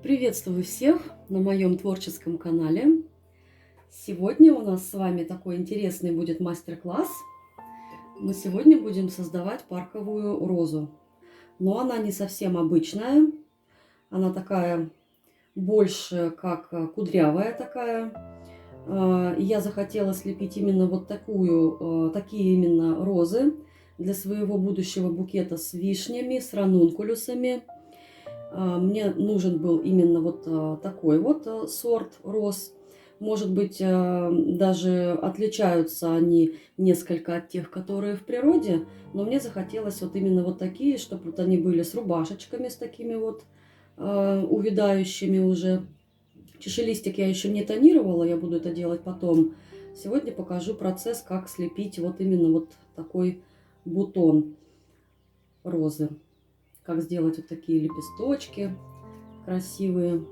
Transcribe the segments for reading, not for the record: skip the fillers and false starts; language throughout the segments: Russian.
Приветствую всех на моем творческом канале. Сегодня у нас с вами такой интересный будет мастер-класс. Мы сегодня будем создавать парковую розу. Но она не совсем обычная. Она такая больше как кудрявая такая. И я захотела слепить именно вот такие именно розы для своего будущего букета с вишнями, с ранункулюсами. Мне нужен был именно вот такой вот сорт роз. Может быть, даже отличаются они несколько от тех, которые в природе, но мне захотелось вот именно вот такие, чтобы вот они были с рубашечками, с такими вот увядающими уже. Чашелистик я еще не тонировала, я буду это делать потом. Сегодня покажу процесс, как слепить вот именно вот такой бутон розы. Как сделать вот такие лепесточки красивые.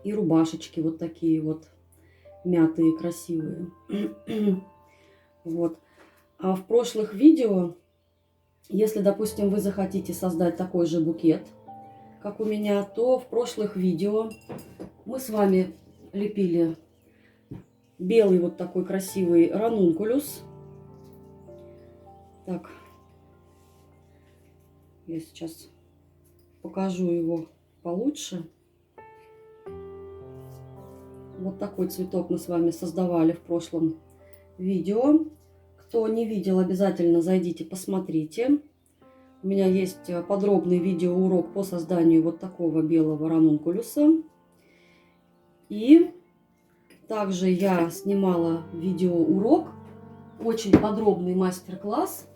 И рубашечки вот такие вот мятые, красивые. Вот. А в прошлых видео, если, допустим, вы захотите создать такой же букет, как у меня, то в прошлых видео мы с вами лепили белый вот такой красивый ранункулюс. Так, я сейчас покажу его получше. Вот такой цветок мы с вами создавали в прошлом видео. Кто не видел, обязательно зайдите, посмотрите. У меня есть подробный видеоурок по созданию вот такого белого ранункулюса. И также я снимала видеоурок, очень подробный мастер-класс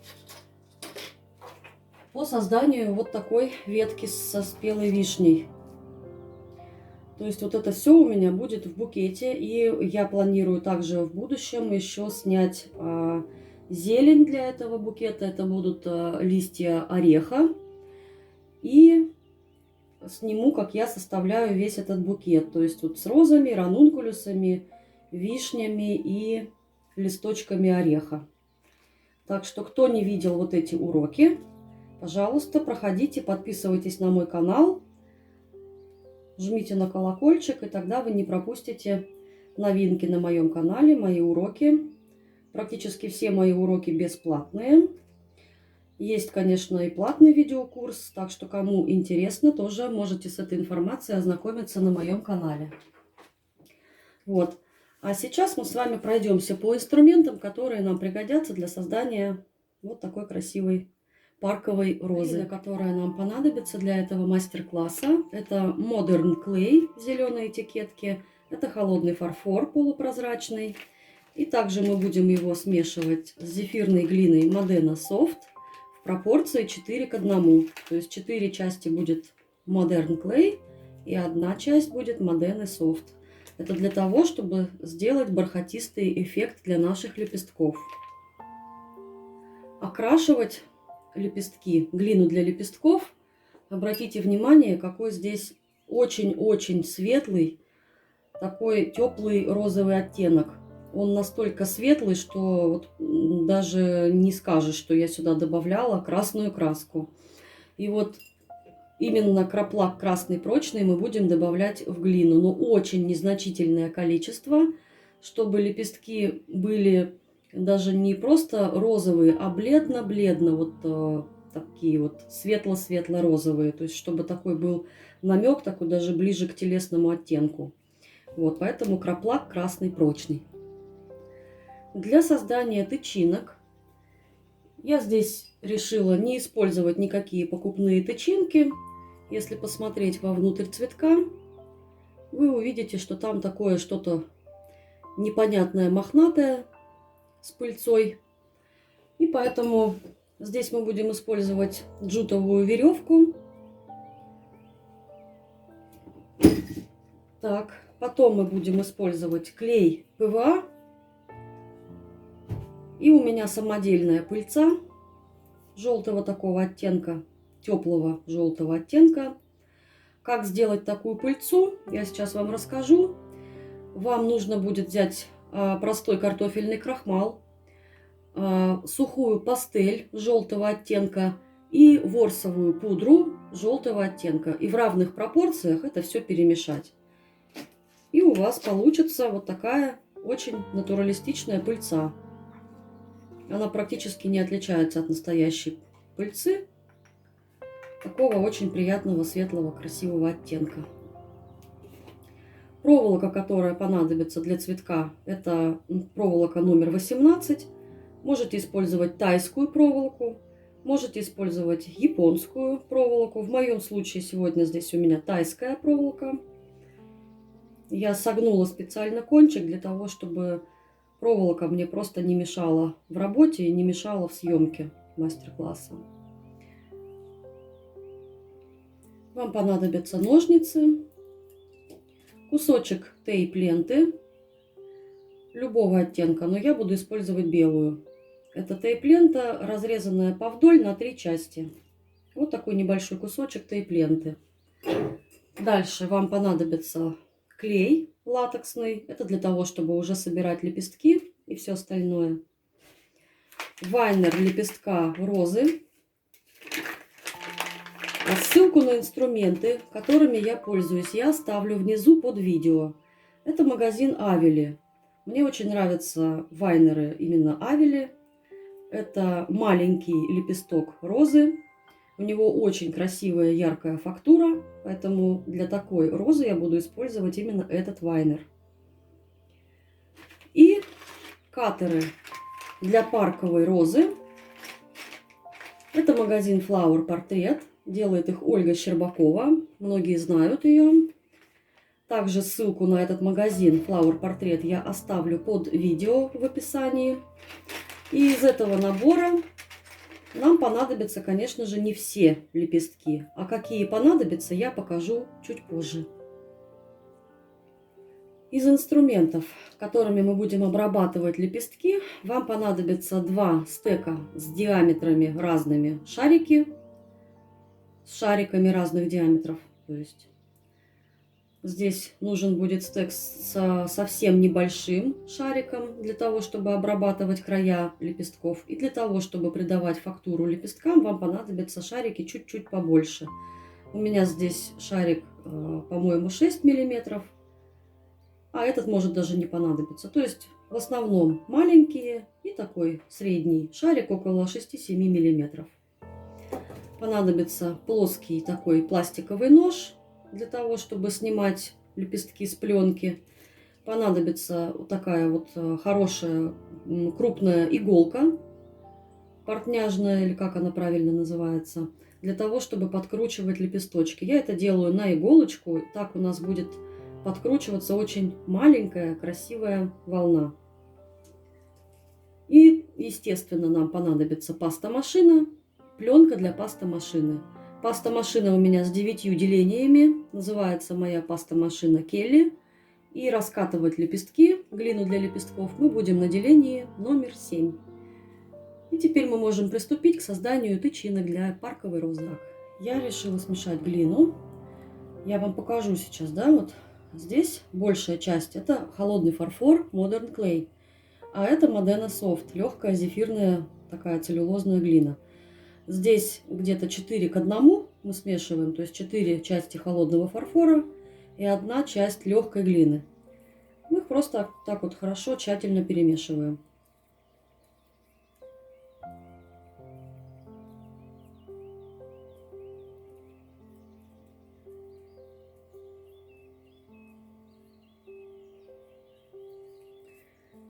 по созданию вот такой ветки со спелой вишней. То есть вот это все у меня будет в букете. И я планирую также в будущем еще снять зелень для этого букета. Это будут листья ореха. И сниму, как я составляю весь этот букет. То есть вот с розами, ранункулюсами, вишнями и листочками ореха. Так что, кто не видел вот эти уроки, пожалуйста, проходите, подписывайтесь на мой канал. Жмите на колокольчик, и тогда вы не пропустите новинки на моем канале, мои уроки. Практически все мои уроки бесплатные. Есть, конечно, и платный видеокурс, так что кому интересно, тоже можете с этой информацией ознакомиться на моем канале. Вот. А сейчас мы с вами пройдемся по инструментам, которые нам пригодятся для создания вот такой красивой парковой розы, которая нам понадобится для этого мастер-класса. Это Modern Clay в зеленой этикетке. Это холодный фарфор полупрозрачный. И также мы будем его смешивать с зефирной глиной Modena Soft в пропорции 4 к 1. То есть 4 части будет Modern Clay и 1 часть будет Modena Soft. Это для того, чтобы сделать бархатистый эффект для наших лепестков. Окрашивать лепестки, глину для лепестков, обратите внимание, какой здесь очень-очень светлый, такой теплый розовый оттенок. Он настолько светлый, что вот даже не скажешь, что я сюда добавляла красную краску. И вот именно краплак красный прочный мы будем добавлять в глину, но очень незначительное количество, чтобы лепестки были даже не просто розовые, а бледно-бледно, вот такие вот светло-светло-розовые. То есть, чтобы такой был намек, такой даже ближе к телесному оттенку. Вот, поэтому краплак красный прочный. Для создания тычинок я здесь решила не использовать никакие покупные тычинки. Если посмотреть вовнутрь цветка, вы увидите, что там такое что-то непонятное, мохнатое, с пыльцой. И поэтому здесь мы будем использовать джутовую веревку. Так, потом мы будем использовать клей ПВА. И у меня самодельная пыльца желтого такого оттенка, теплого желтого оттенка. Как сделать такую пыльцу, я сейчас вам расскажу. Вам нужно будет взять простой картофельный крахмал, сухую пастель желтого оттенка и ворсовую пудру желтого оттенка. И в равных пропорциях это все перемешать. И у вас получится вот такая очень натуралистичная пыльца. Она практически не отличается от настоящей пыльцы. Такого очень приятного, светлого, красивого оттенка. Проволока, которая понадобится для цветка, это проволока номер 18. Можете использовать тайскую проволоку, можете использовать японскую проволоку. В моем случае сегодня здесь у меня тайская проволока. Я согнула специально кончик для того, чтобы проволока мне просто не мешала в работе и не мешала в съемке мастер-класса. Вам понадобятся ножницы, кусочек тейп-ленты любого оттенка, но я буду использовать белую. Это тейп-лента, разрезанная повдоль на 3 части. Вот такой небольшой кусочек тейп-ленты. Дальше вам понадобится клей латексный. Это для того, чтобы уже собирать лепестки и все остальное. Вайнер лепестка розы. Ссылку на инструменты, которыми я пользуюсь, я оставлю внизу под видео. Это магазин Авели. Мне очень нравятся вайнеры именно Авели. Это маленький лепесток розы. У него очень красивая яркая фактура, поэтому для такой розы я буду использовать именно этот вайнер. И каттеры для парковой розы. Это магазин Flower Portrait. Делает их Ольга Щербакова. Многие знают ее. Также ссылку на этот магазин Flower Portrait я оставлю под видео в описании. И из этого набора нам понадобятся, конечно же, не все лепестки. А какие понадобятся, я покажу чуть позже. Из инструментов, которыми мы будем обрабатывать лепестки, вам понадобится 2 стека с диаметрами разными шарики. С шариками разных диаметров. То есть здесь нужен будет стек с совсем небольшим шариком для того, чтобы обрабатывать края лепестков. И для того, чтобы придавать фактуру лепесткам, вам понадобятся шарики чуть-чуть побольше. У меня здесь шарик, по-моему, 6 миллиметров, а этот может даже не понадобиться. То есть в основном маленькие и такой средний шарик около 6-7 миллиметров. Понадобится плоский такой пластиковый нож для того, чтобы снимать лепестки с пленки. Понадобится вот такая вот хорошая крупная иголка, портняжная, или как она правильно называется, для того, чтобы подкручивать лепесточки. Я это делаю на иголочку, так у нас будет подкручиваться очень маленькая красивая волна. И, естественно, нам понадобится паста-машина. Пленка для паста-машины. Паста-машина у меня с 9 делениями. Называется моя паста-машина Келли. И раскатывать лепестки, глину для лепестков, мы будем на делении номер 7. И теперь мы можем приступить к созданию тычинок для парковой розы. Я решила смешать глину. Я вам покажу сейчас, да, вот здесь большая часть это холодный фарфор Modern Clay. А это Modena Soft, легкая зефирная такая целлюлозная глина. Здесь где-то 4 к 1 мы смешиваем, то есть 4 части холодного фарфора и 1 часть легкой глины. Мы их просто так вот хорошо, тщательно перемешиваем.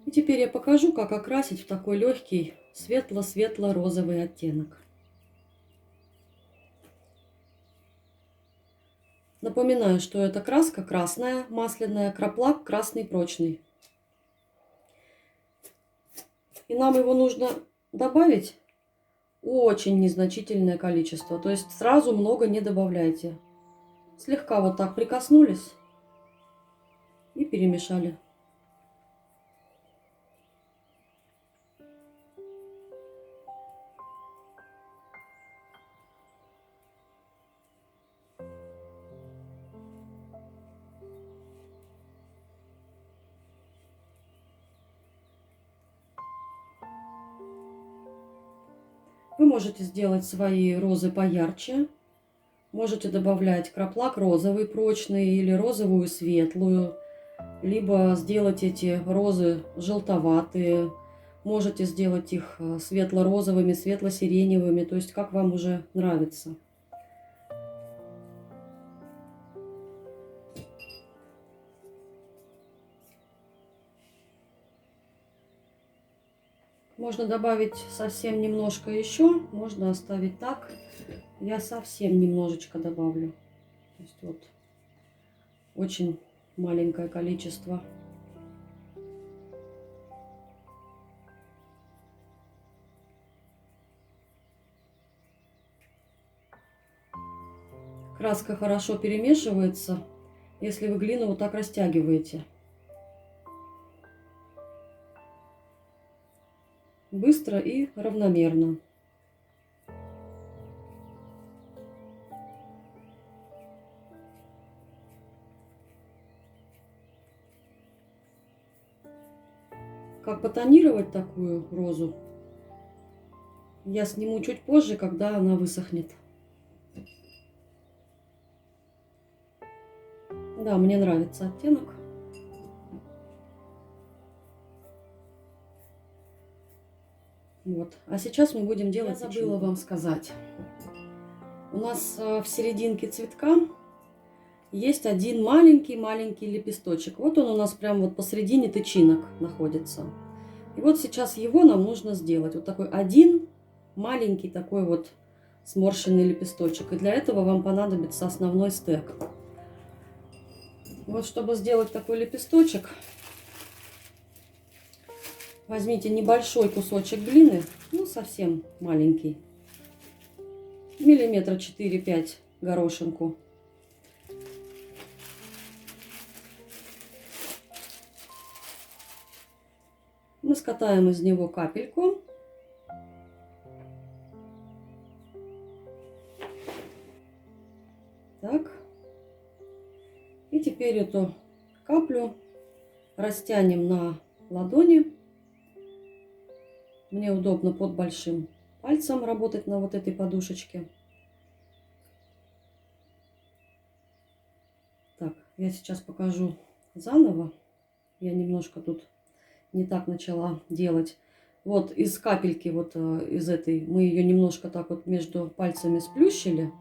И теперь я покажу, как окрасить в такой легкий светло-светло-розовый оттенок. Напоминаю, что эта краска красная, масляная, краплак красный прочный. И нам его нужно добавить очень незначительное количество. То есть сразу много не добавляйте. Слегка вот так прикоснулись и перемешали. Вы можете сделать свои розы поярче. Можете добавлять краплак розовый прочный или розовую светлую. Либо сделать эти розы желтоватые. Можете сделать их светло-розовыми, светло-сиреневыми. То есть как вам уже нравится. Можно добавить совсем немножко еще, можно оставить так. Я совсем немножечко добавлю. То есть вот очень маленькое количество. Краска хорошо перемешивается, если вы глину вот так растягиваете. Быстро и равномерно. Как потонировать такую розу, я сниму чуть позже, когда она высохнет. Да, мне нравится оттенок. Вот. А сейчас мы будем делать. Я забыла вам сказать. У нас в серединке цветка есть один маленький-маленький лепесточек. Вот он у нас прям вот посередине тычинок находится. И вот сейчас его нам нужно сделать. Вот такой один маленький такой вот сморщенный лепесточек. И для этого вам понадобится основной стек. Вот чтобы сделать такой лепесточек, возьмите небольшой кусочек глины, ну совсем маленький, миллиметра 4-5 горошинку. Мы скатаем из него капельку. Так. И теперь эту каплю растянем на ладони. Мне удобно под большим пальцем работать на вот этой подушечке. Так, я сейчас покажу заново. Я немножко тут не так начала делать. Вот из капельки, вот из этой, мы ее немножко так вот между пальцами сплющили.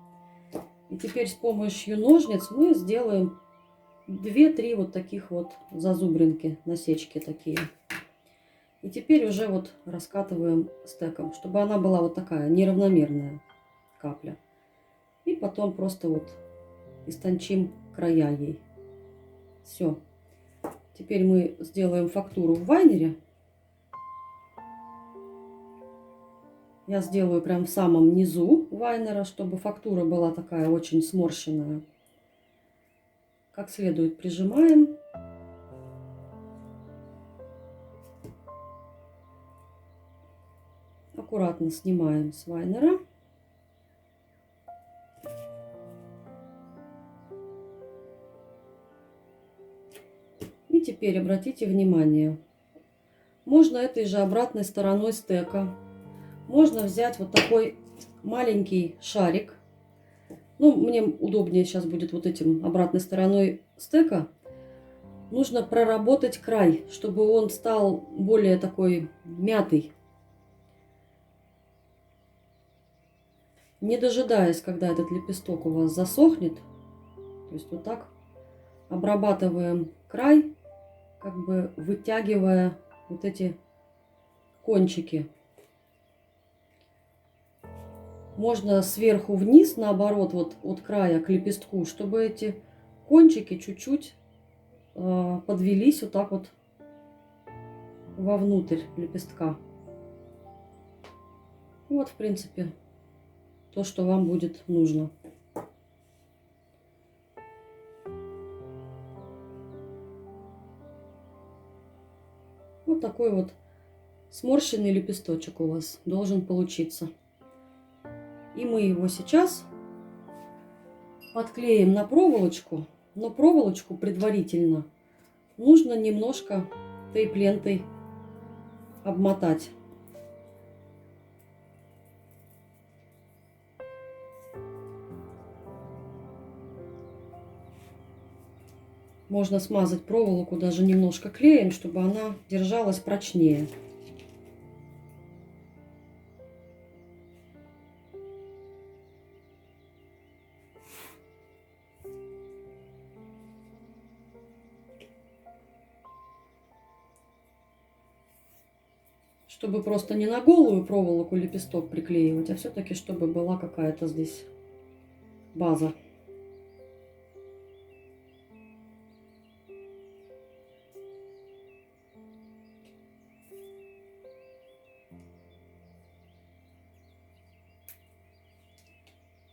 И теперь с помощью ножниц мы сделаем 2-3 вот таких вот зазубринки, насечки такие. И теперь уже вот раскатываем стеком, чтобы она была вот такая неравномерная капля. И потом просто вот истончим края ей. Все. Теперь мы сделаем фактуру в вайнере. Я сделаю прям в самом низу вайнера, чтобы фактура была такая очень сморщенная. Как следует прижимаем. Аккуратно снимаем с вайнера. И теперь обратите внимание. Можно этой же обратной стороной стека. Можно взять вот такой маленький шарик. Ну, мне удобнее сейчас будет вот этим обратной стороной стека. Нужно проработать край, чтобы он стал более такой мятый. Не дожидаясь, когда этот лепесток у вас засохнет. То есть вот так обрабатываем край, как бы вытягивая вот эти кончики. Можно сверху вниз, наоборот, вот от края к лепестку, чтобы эти кончики чуть-чуть подвелись вот так вот вовнутрь лепестка. Вот, в принципе, то, что вам будет нужно. Вот такой вот сморщенный лепесточек у вас должен получиться. И мы его сейчас подклеим на проволочку. Но проволочку предварительно нужно немножко тейп-лентой обмотать. Можно смазать проволоку даже немножко клеем, чтобы она держалась прочнее. Чтобы просто не на голую проволоку лепесток приклеивать, а все-таки чтобы была какая-то здесь база.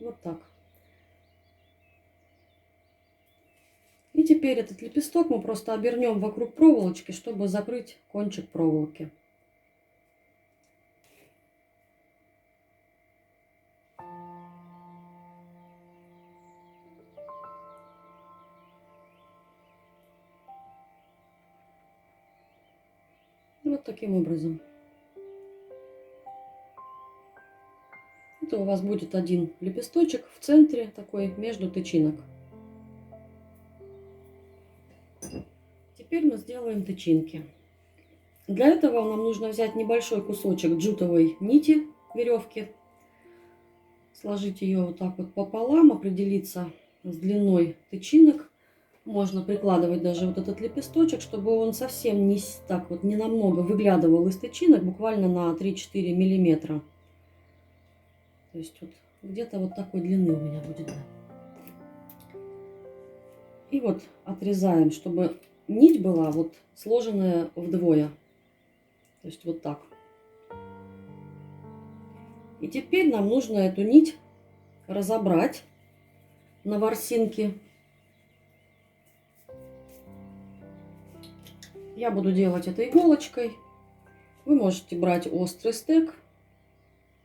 Вот так. И теперь этот лепесток мы просто обернем вокруг проволочки, чтобы закрыть кончик проволоки. Вот таким образом. Это у вас будет один лепесточек в центре, такой между тычинок. Теперь мы сделаем тычинки. Для этого нам нужно взять небольшой кусочек джутовой нити, веревки, сложить ее вот так вот пополам, определиться с длиной тычинок. Можно прикладывать даже вот этот лепесточек, чтобы он совсем не так вот не намного выглядывал из тычинок, буквально на 3-4 миллиметра. То есть вот где-то вот такой длины у меня будет. Да. И вот отрезаем, чтобы нить была вот сложенная вдвое. То есть вот так. И теперь нам нужно эту нить разобрать на ворсинки. Я буду делать это иголочкой. Вы можете брать острый стек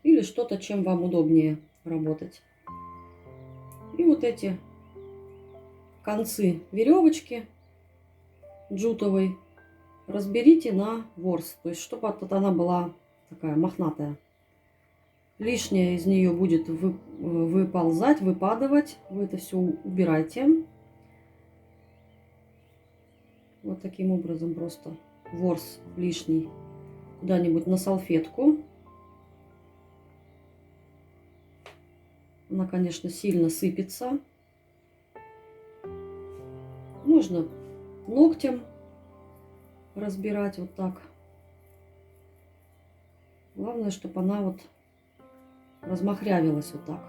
или что-то, чем вам удобнее работать. И вот эти концы веревочки джутовой разберите на ворс, то есть чтобы она была такая мохнатая. Лишнее из нее будет выползать, выпадывать. Вы это все убирайте. Вот таким образом просто ворс лишний куда-нибудь на салфетку. Она, конечно, сильно сыпется. Можно ногтем разбирать вот так. Главное, чтобы она вот размахрявилась вот так.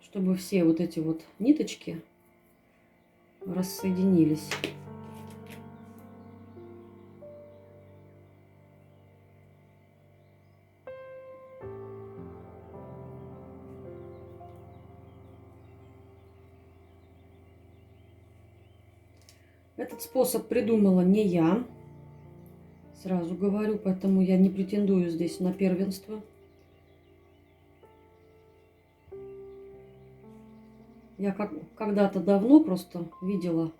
Чтобы все вот эти вот ниточки рассоединились. Этот способ придумала не я. Сразу говорю, поэтому я не претендую здесь на первенство. Я когда-то давно просто видела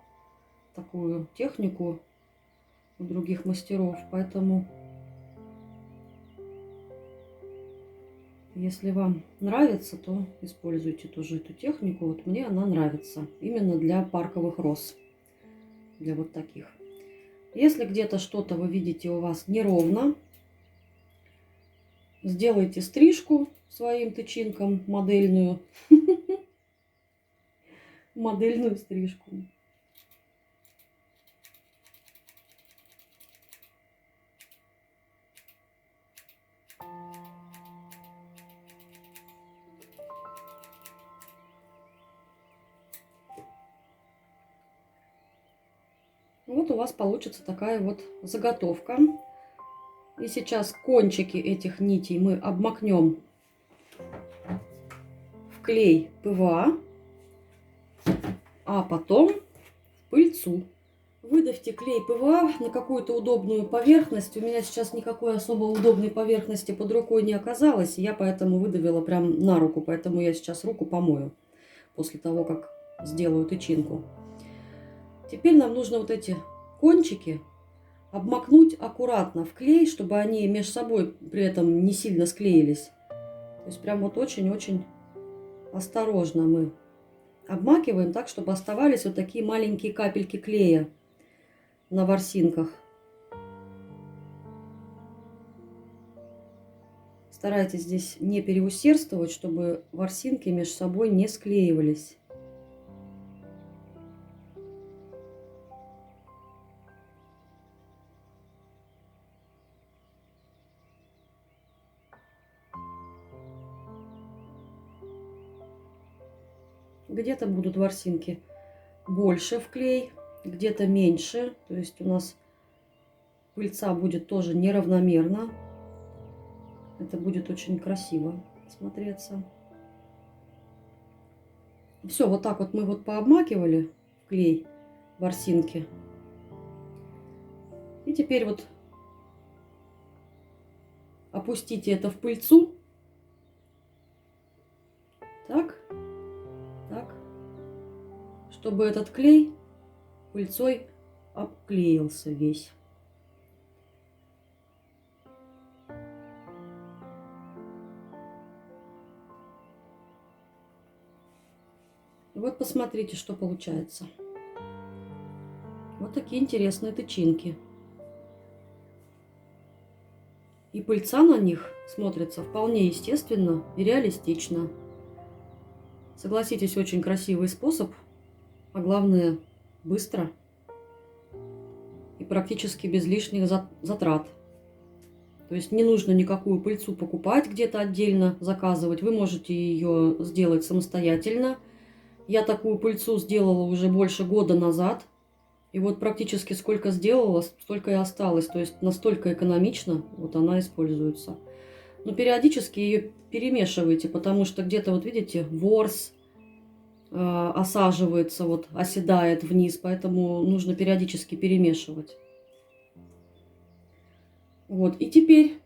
такую технику у других мастеров, поэтому если вам нравится, то используйте тоже эту технику. Вот мне она нравится именно для парковых роз, для вот таких. Если где-то что-то вы видите у вас неровно, сделайте стрижку своим тычинкам модельную. Модельную стрижку. Вот у вас получится такая вот заготовка. И сейчас кончики этих нитей мы обмакнем в клей ПВА, а потом в пыльцу. Выдавьте клей ПВА на какую-то удобную поверхность. У меня сейчас никакой особо удобной поверхности под рукой не оказалось. Я поэтому выдавила прям на руку. Поэтому я сейчас руку помою после того, как сделаю тычинку. Теперь нам нужно вот эти кончики обмакнуть аккуратно в клей, чтобы они между собой при этом не сильно склеились. То есть прям вот очень-очень осторожно мы обмакиваем так, чтобы оставались вот такие маленькие капельки клея на ворсинках. Старайтесь здесь не переусердствовать, чтобы ворсинки между собой не склеивались. Где-то будут ворсинки больше в клей, где-то меньше. То есть у нас пыльца будет тоже неравномерно. Это будет очень красиво смотреться. Все, вот так вот мы вот пообмакивали в клей ворсинки. И теперь вот опустите это в пыльцу. Так, так, чтобы этот клей пыльцой обклеился весь. И вот посмотрите, что получается. Вот такие интересные тычинки. И пыльца на них смотрится вполне естественно и реалистично. Согласитесь, очень красивый способ, а главное быстро и практически без лишних затрат. То есть не нужно никакую пыльцу покупать где-то отдельно, заказывать. Вы можете ее сделать самостоятельно. Я такую пыльцу сделала уже больше года назад. И вот практически сколько сделала, столько и осталось. То есть настолько экономично вот она используется. Но периодически ее перемешивайте, потому что где-то, вот видите, ворс осаживается, вот оседает вниз. Поэтому нужно периодически перемешивать. Вот, и теперь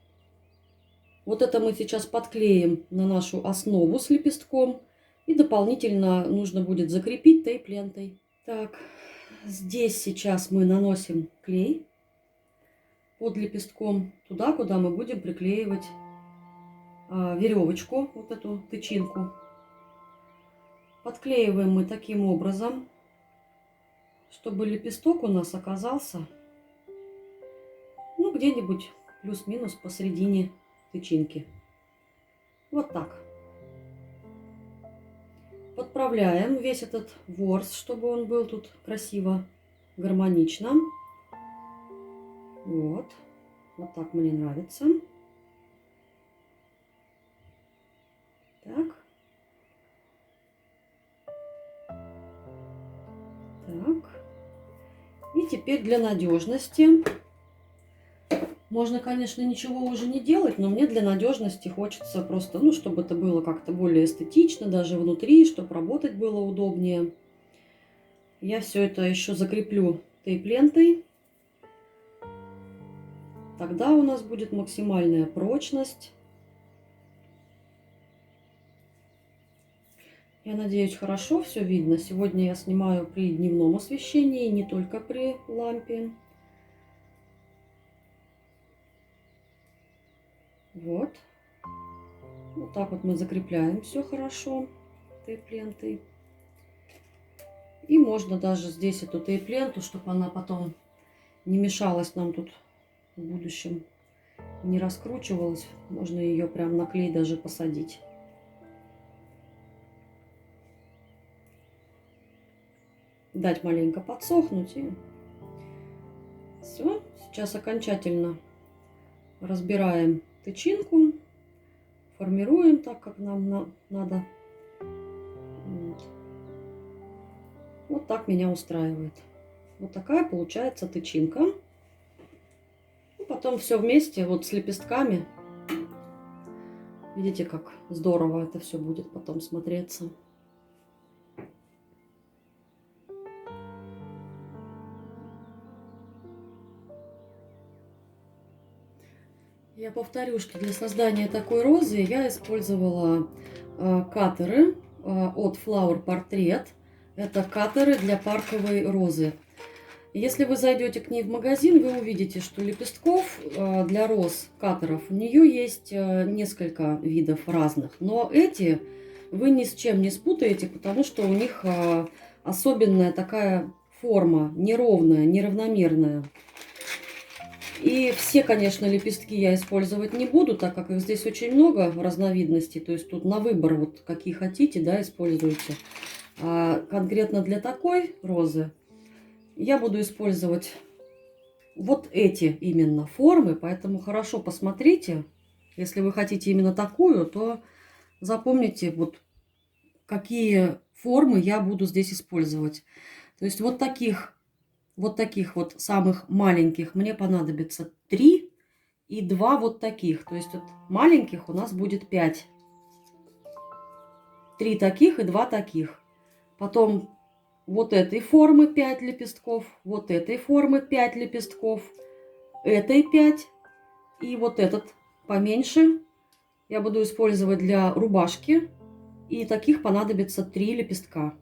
вот это мы сейчас подклеим на нашу основу с лепестком. И дополнительно нужно будет закрепить тейп-лентой. Так, здесь сейчас мы наносим клей под лепестком туда, куда мы будем приклеивать веревочку, вот эту тычинку. Подклеиваем мы таким образом, чтобы лепесток у нас оказался, ну, где-нибудь плюс-минус посередине тычинки. Вот так. Подправляем весь этот ворс, чтобы он был тут красиво, гармонично. Вот. Вот так мне нравится. Так. Так. И теперь для надежности. Можно, конечно, ничего уже не делать, но мне для надежности хочется просто, ну, чтобы это было как-то более эстетично, даже внутри, чтобы работать было удобнее. Я все это еще закреплю тейп-лентой. Тогда у нас будет максимальная прочность. Я надеюсь, хорошо все видно. Сегодня я снимаю при дневном освещении, не только при лампе. Вот. Вот так вот мы закрепляем все хорошо тейп-лентой. И можно даже здесь эту тейп-ленту, чтобы она потом не мешалась нам тут в будущем, не раскручивалась. Можно ее прям на клей даже посадить. Дать маленько подсохнуть. И все. Сейчас окончательно разбираем тычинку. Формируем так, как нам надо. Вот так меня устраивает. Вот такая получается тычинка. И потом все вместе, вот с лепестками. Видите, как здорово это все будет потом смотреться. Я повторю, что для создания такой розы я использовала каттеры от Flower Portrait. Это каттеры для парковой розы. Если вы зайдете к ней в магазин, вы увидите, что лепестков для роз каттеров у нее есть несколько видов разных. Но эти вы ни с чем не спутаете, потому что у них особенная такая форма, неровная, неравномерная. И все, конечно, лепестки я использовать не буду, так как их здесь очень много разновидностей. То есть тут на выбор, вот какие хотите, да, используйте. А конкретно для такой розы я буду использовать вот эти именно формы. Поэтому хорошо посмотрите. Если вы хотите именно такую, то запомните, вот какие формы я буду здесь использовать. То есть вот таких вот самых маленьких мне понадобится 3 и 2 вот таких. То есть вот маленьких у нас будет 5. 3 таких и 2 таких. Потом вот этой формы 5 лепестков, вот этой формы 5 лепестков, этой 5 и вот этот поменьше я буду использовать для рубашки. И таких понадобится 3 лепестка.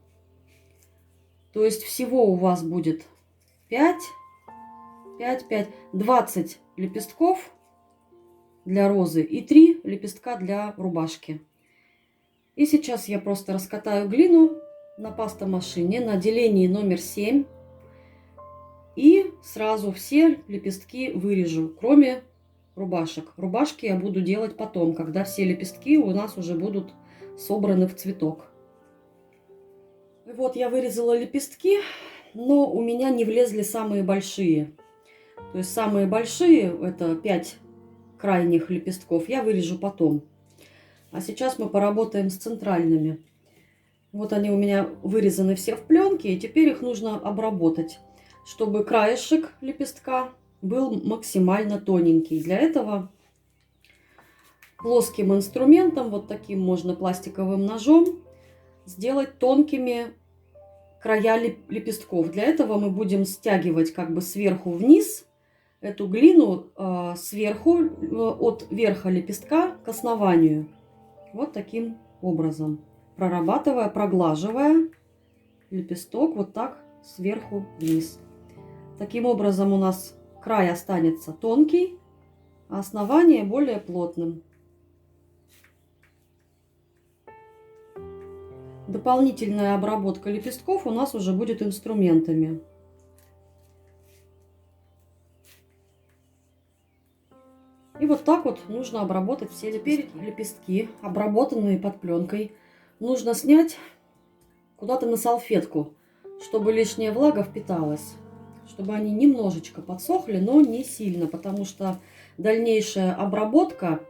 То есть всего у вас будет 5, 5, 5, 20 лепестков для розы и 3 лепестка для рубашки. И сейчас я просто раскатаю глину на пастомашине на делении номер 7. И сразу все лепестки вырежу, кроме рубашек. Рубашки я буду делать потом, когда все лепестки у нас уже будут собраны в цветок. И вот я вырезала лепестки, но у меня не влезли самые большие. То есть самые большие, это 5 крайних лепестков, я вырежу потом. А сейчас мы поработаем с центральными. Вот они у меня вырезаны все в пленке, и теперь их нужно обработать, чтобы краешек лепестка был максимально тоненький. Для этого плоским инструментом, вот таким можно пластиковым ножом, сделать тонкими края лепестков. Для этого мы будем стягивать как бы сверху вниз эту глину, сверху от верха лепестка к основанию. Вот таким образом. Прорабатывая, проглаживая лепесток вот так сверху вниз. Таким образом у нас край останется тонкий, а основание более плотным. Дополнительная обработка лепестков у нас уже будет инструментами. И вот так вот нужно обработать все лепестки, обработанные под пленкой. Нужно снять куда-то на салфетку, чтобы лишняя влага впиталась. Чтобы они немножечко подсохли, но не сильно, потому что дальнейшая обработка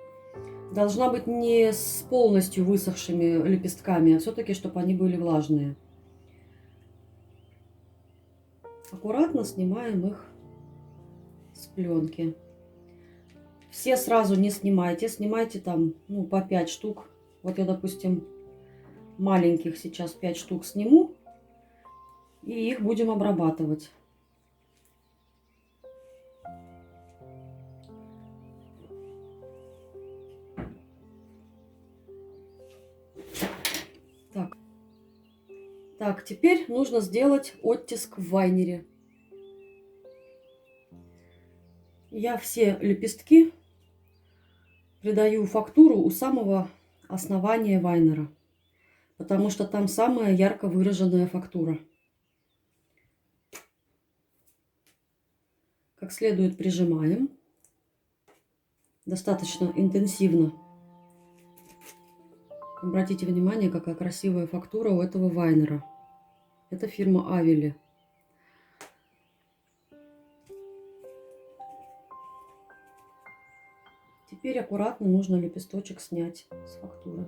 должна быть не с полностью высохшими лепестками, а все-таки, чтобы они были влажные. Аккуратно снимаем их с пленки. Все сразу не снимайте, снимайте там по 5 штук. Вот я, допустим, маленьких сейчас 5 штук сниму, и их будем обрабатывать. Так, теперь нужно сделать оттиск в вайнере. Я все лепестки придаю фактуру у самого основания вайнера, потому что там самая ярко выраженная фактура. Как следует прижимаем, достаточно интенсивно. Обратите внимание, какая красивая фактура у этого вайнера. Это фирма Авели. Теперь аккуратно нужно лепесточек снять с фактуры.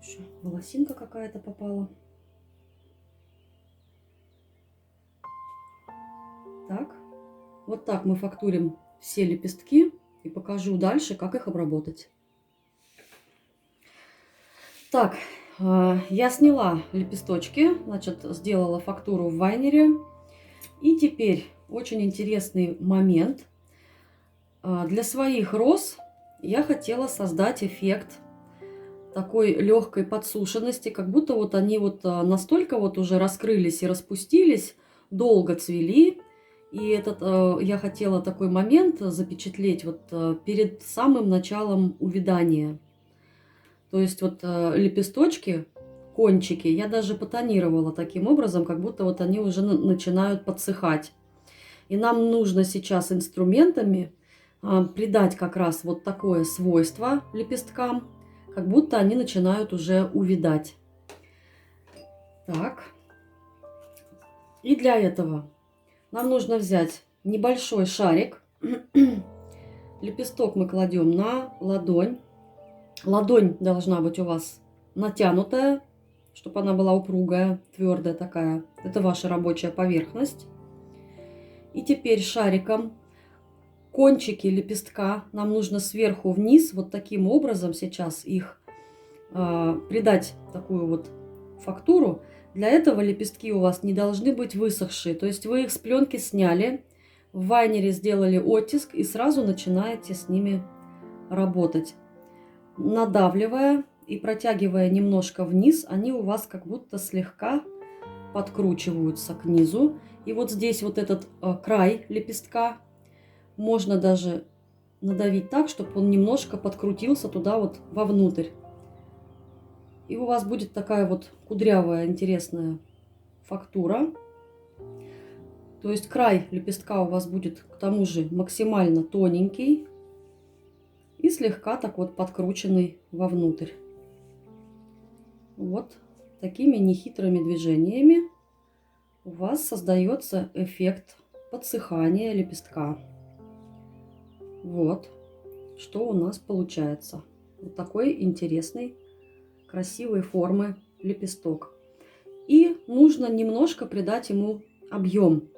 Еще волосинка какая-то попала. Так, вот так мы фактурим все лепестки и покажу дальше, как их обработать. Так, я сняла лепесточки, значит, сделала фактуру в вайнере. И теперь очень интересный момент. Для своих роз я хотела создать эффект такой легкой подсушенности, как будто вот они вот настолько вот уже раскрылись и распустились, долго цвели. И я хотела такой момент запечатлеть вот перед самым началом увядания. То есть вот лепесточки, кончики, я даже потонировала таким образом, как будто вот они уже начинают подсыхать. И нам нужно сейчас инструментами придать как раз вот такое свойство лепесткам, как будто они начинают уже увядать. Так. И для этого нам нужно взять небольшой шарик. Лепесток мы кладем на ладонь. Ладонь должна быть у вас натянутая, чтобы она была упругая, твердая такая. Это ваша рабочая поверхность. И теперь шариком кончики лепестка нам нужно сверху вниз, вот таким образом сейчас их придать такую вот фактуру. Для этого лепестки у вас не должны быть высохшие. То есть вы их с пленки сняли, в вайнере сделали оттиск и сразу начинаете с ними работать. Надавливая и протягивая немножко вниз, они у вас как будто слегка подкручиваются к низу. И вот здесь вот этот край лепестка можно даже надавить так, чтобы он немножко подкрутился туда вот вовнутрь. И у вас будет такая вот кудрявая интересная фактура. То есть край лепестка у вас будет к тому же максимально тоненький и слегка так вот подкрученный вовнутрь. Вот такими нехитрыми движениями у вас создается эффект подсыхания лепестка. Вот что у нас получается. Вот такой интересный, красивой формы лепесток. И нужно немножко придать ему объем.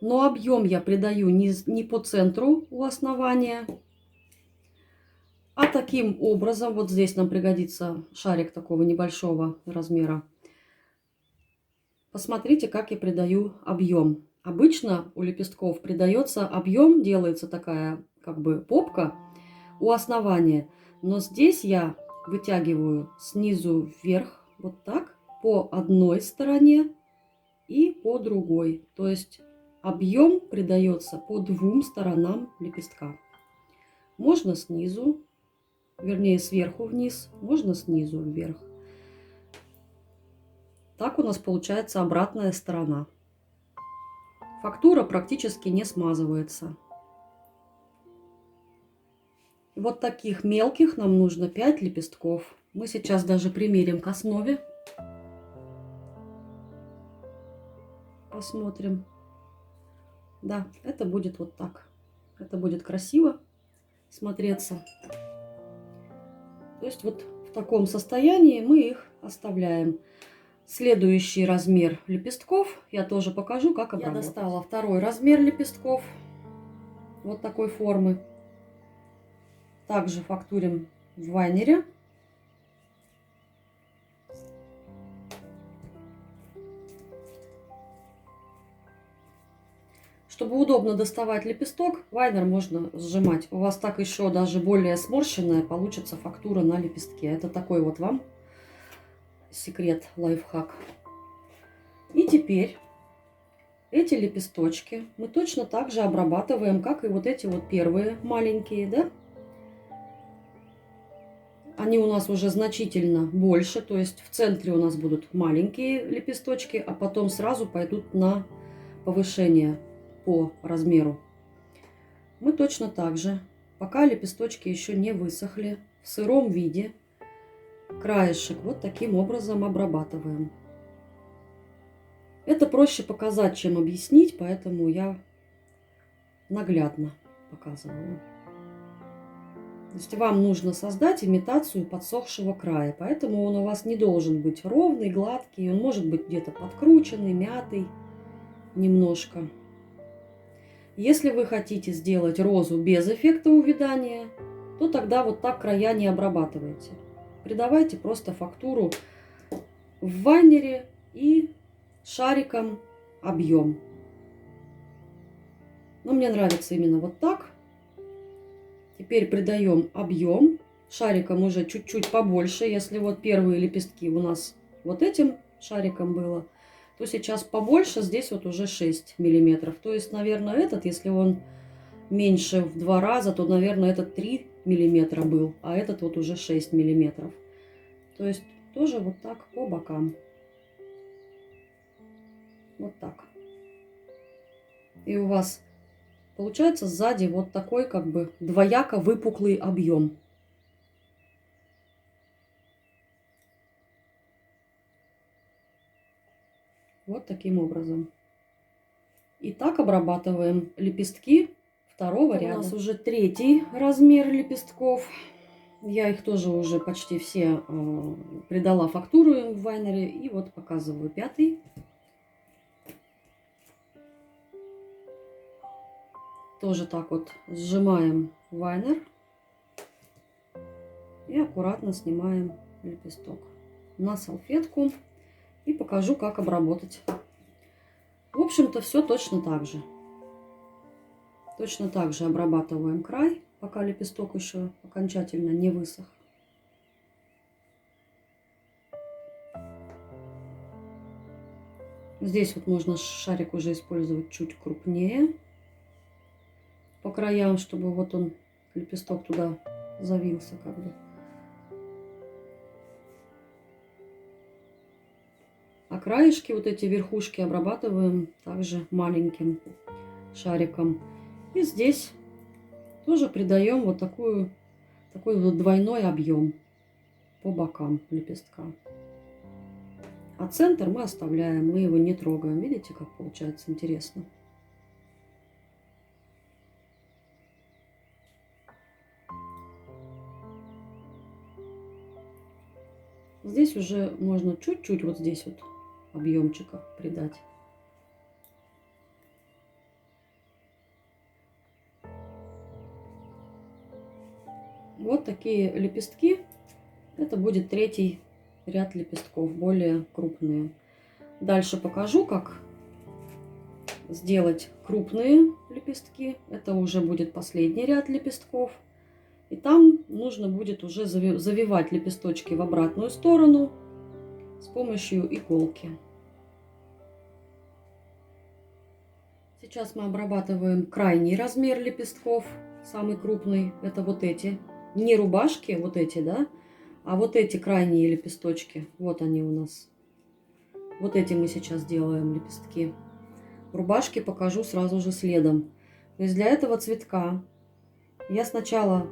Но объем я придаю не по центру у основания, а таким образом. Вот здесь нам пригодится шарик такого небольшого размера. Посмотрите, как я придаю объем. Обычно у лепестков придается объем, делается такая как бы попка у основания. Но здесь я вытягиваю снизу вверх вот так по одной стороне и по другой. То есть объем придается по двум сторонам лепестка. Можно снизу, вернее сверху вниз, можно снизу вверх. Так у нас получается обратная сторона. Фактура практически не смазывается. Вот таких мелких нам нужно 5 лепестков. Мы сейчас даже примерим к основе. Посмотрим. Да, это будет вот так. Это будет красиво смотреться. То есть вот в таком состоянии мы их оставляем. Следующий размер лепестков я тоже покажу, как обработать. Я достала второй размер лепестков. Вот такой формы. Также фактурим в вайнере. Чтобы удобно доставать лепесток, вайнер можно сжимать. У вас так еще даже более сморщенная получится фактура на лепестке. Это такой вот вам секрет, лайфхак. И теперь эти лепесточки мы точно так же обрабатываем, как и вот эти вот первые маленькие, да? Они у нас уже значительно больше, то есть в центре у нас будут маленькие лепесточки, а потом сразу пойдут на повышение по размеру. Мы точно так же, пока лепесточки еще не высохли, в сыром виде, краешек вот таким образом обрабатываем. Это проще показать, чем объяснить, поэтому я наглядно показываю. То есть вам нужно создать имитацию подсохшего края, поэтому он у вас не должен быть ровный, гладкий, он может быть где-то подкрученный, мятый немножко. Если вы хотите сделать розу без эффекта увядания, то тогда вот так края не обрабатывайте. Придавайте просто фактуру в вайнере и шариком объем. Но мне нравится именно вот так. Теперь придаем объем. Шариком уже чуть-чуть побольше. Если вот первые лепестки у нас вот этим шариком было, то сейчас побольше. Здесь вот уже 6 миллиметров. То есть, наверное, этот, если он меньше в 2 раза, то, наверное, этот 3 миллиметра был, а этот вот уже 6 миллиметров. То есть тоже вот так по бокам. Вот так. И у вас получается сзади вот такой как бы двояко выпуклый объем. Вот таким образом. И так обрабатываем лепестки второго ряда. У нас уже третий размер лепестков. Я их тоже уже почти все придала фактуру в вайнере. И вот показываю пятый. Тоже так вот сжимаем вайнер. И аккуратно снимаем лепесток на салфетку. И покажу, как обработать. В общем-то, все точно так же. Точно так же обрабатываем край, пока лепесток еще окончательно не высох. Здесь вот можно шарик уже использовать чуть крупнее по краям, чтобы вот он, лепесток туда завился как бы. А краешки, вот эти верхушки, обрабатываем также маленьким шариком. И здесь тоже придаем вот такой вот двойной объем по бокам лепестка. А центр мы оставляем, мы его не трогаем. Видите, как получается интересно? Здесь уже можно чуть-чуть вот здесь вот объемчика придать. Вот такие лепестки. Это будет третий ряд лепестков, более крупные. Дальше покажу, как сделать крупные лепестки. Это уже будет последний ряд лепестков. И там нужно будет уже завивать лепесточки в обратную сторону с помощью иголки. Сейчас мы обрабатываем крайний размер лепестков, самый крупный. Это вот эти. Не рубашки, вот эти, да, а вот эти крайние лепесточки. Вот они у нас. Вот эти мы сейчас делаем лепестки. Рубашки покажу сразу же следом. То есть для этого цветка я сначала